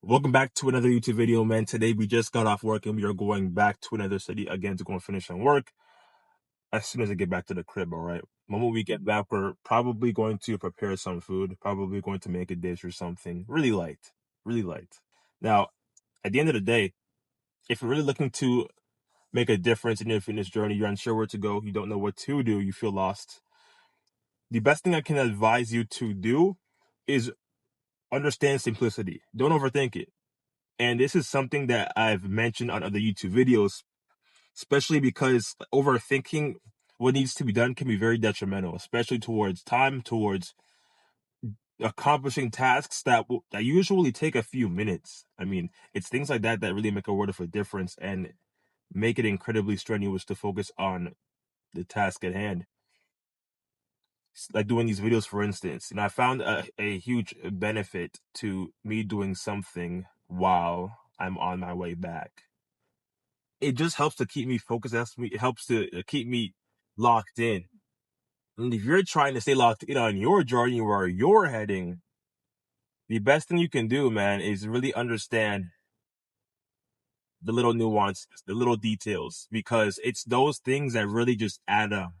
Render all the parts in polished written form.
Welcome back to another YouTube video, man. Today we just got off work and we are going back to another city again to go and finish some work as soon as I get back to the crib, all right? The moment we get back, we're probably going to prepare some food, probably going to make a dish or something really light, really light. Now, at the end of the day, if you're really looking to make a difference in your fitness journey, you're unsure where to go, you don't know what to do, you feel lost, the best thing I can advise you to do is understand simplicity. Don't overthink it. And this is something that I've mentioned on other YouTube videos, especially because overthinking what needs to be done can be very detrimental, especially towards time, towards accomplishing tasks that usually take a few minutes. I mean, it's things like that that really make a world of a difference and make it incredibly strenuous to focus on the task at hand. Like doing these videos, for instance, and I found a huge benefit to me doing something while I'm on my way back. It just helps to keep me focused. It helps to keep me locked in. And if you're trying to stay locked in on your journey where you're heading, the best thing you can do, man, is really understand the little nuances, the little details, because it's those things that really just add up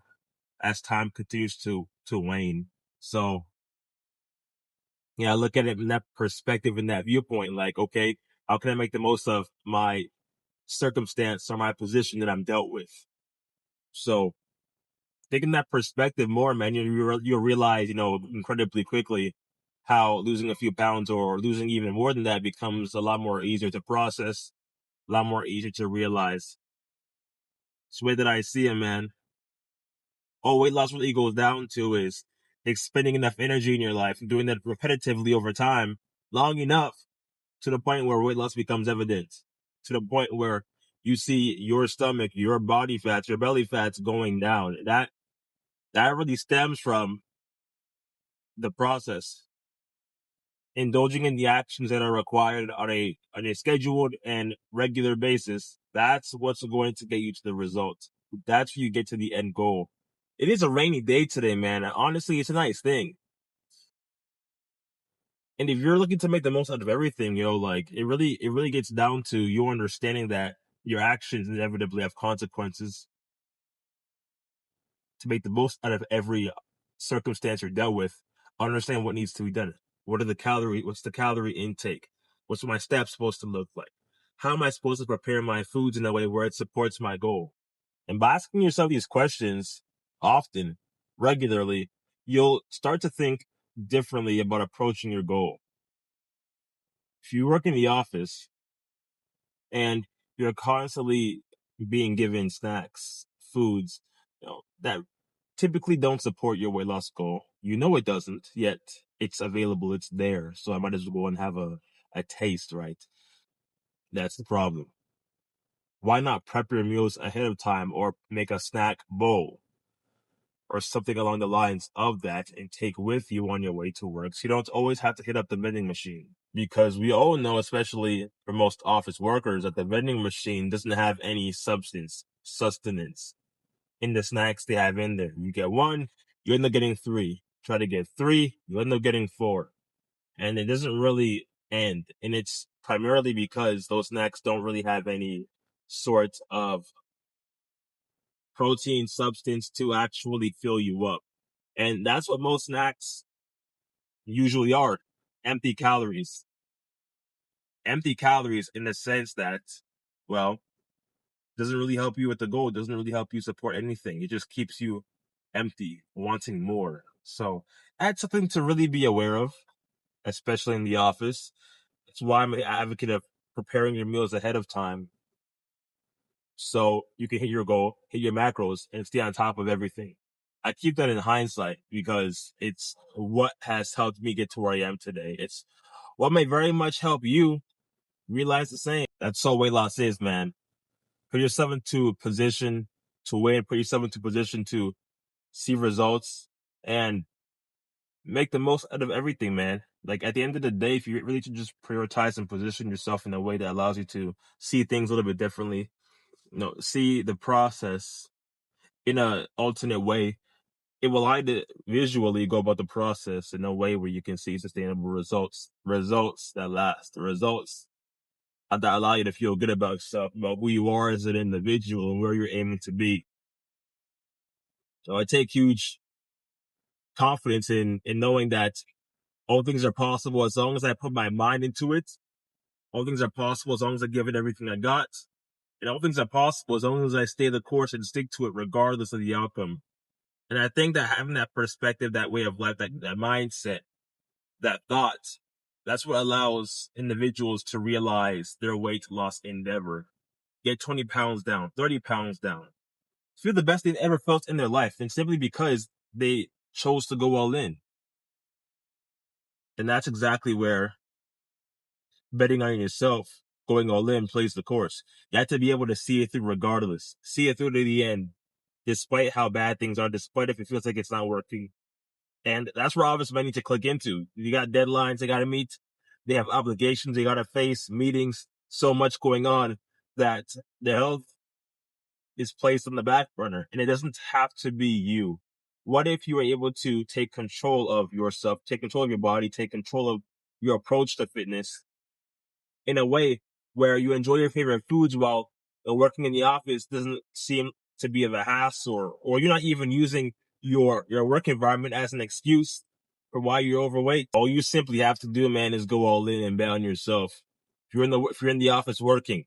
as time continues to wane. So yeah, I look at it in that perspective, in that viewpoint, like, okay, how can I make the most of my circumstance or my position that I'm dealt with? So taking that perspective more, man, you'll realize, incredibly quickly how losing a few pounds or losing even more than that becomes a lot more easier to process, a lot more easier to realize. It's the way that I see it, man. All weight loss really goes down to is expending enough energy in your life and doing that repetitively over time, long enough to the point where weight loss becomes evident, to the point where you see your stomach, your body fats, your belly fats going down. That really stems from the process, indulging in the actions that are required on a scheduled and regular basis. That's what's going to get you to the result. That's where you get to the end goal. It is a rainy day today, man. Honestly, it's a nice thing. And if you're looking to make the most out of everything, like it really gets down to you understanding that your actions inevitably have consequences. To make the most out of every circumstance you're dealt with, understand what needs to be done. What's the calorie intake? What's my steps supposed to look like? How am I supposed to prepare my foods in a way where it supports my goal? And by asking yourself these questions often, regularly, you'll start to think differently about approaching your goal. If you work in the office and you're constantly being given snacks, foods, that typically don't support your weight loss goal. You know it doesn't, yet it's available, it's there. So I might as well go and have a taste, right? That's the problem. Why not prep your meals ahead of time or make a snack bowl or something along the lines of that and take with you on your way to work, so you don't always have to hit up the vending machine? Because we all know, especially for most office workers, that the vending machine doesn't have any sustenance in the snacks they have in there. You get one, you end up getting three. Try to get three, you end up getting four. And it doesn't really end. And it's primarily because those snacks don't really have any sort of protein substance to actually fill you up. And that's what most snacks usually are: empty calories. Empty calories in the sense that, well, doesn't really help you with the goal. It doesn't really help you support anything. It just keeps you empty, wanting more. So that's something to really be aware of, especially in the office. That's why I'm an advocate of preparing your meals ahead of time so you can hit your goal, hit your macros, and stay on top of everything. I keep that in hindsight because it's what has helped me get to where I am today. It's what may very much help you realize the same. That's all weight loss is, man. Put yourself into a position to win, put yourself into a position to see results, and make the most out of everything, man. Like at the end of the day, if you really should just prioritize and position yourself in a way that allows you to see things a little bit differently, see the process in a alternate way, it will allow you to visually go about the process in a way where you can see sustainable results that last, results that allow you to feel good about yourself, about who you are as an individual and where you're aiming to be. So I take huge confidence in knowing that all things are possible as long as I put my mind into it. All things are possible as long as I give it everything I got. And all things are possible as long as I stay the course and stick to it regardless of the outcome. And I think that having that perspective, that way of life, that mindset, that thought, that's what allows individuals to realize their weight loss endeavor. Get 20 pounds down, 30 pounds down. Feel the best they've ever felt in their life, and simply because they chose to go all in. And that's exactly where betting on yourself, going all in, plays the course. You have to be able to see it through regardless. See it through to the end, despite how bad things are, despite if it feels like it's not working. And that's where obviously men need to click into. You got deadlines they got to meet. They have obligations they got to face, meetings, so much going on that the health is placed on the back burner, and it doesn't have to be you. What if you were able to take control of yourself, take control of your body, take control of your approach to fitness in a way where you enjoy your favorite foods while working in the office doesn't seem to be of a hassle, or you're not even using your work environment as an excuse for why you're overweight. All you simply have to do, man, is go all in and bet on yourself. If you're in the office working,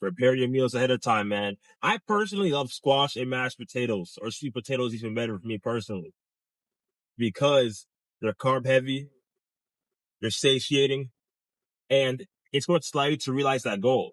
prepare your meals ahead of time, man. I personally love squash and mashed potatoes, or sweet potatoes even better for me personally, because they're carb heavy, they're satiating, and it's what allows you to realize that goal.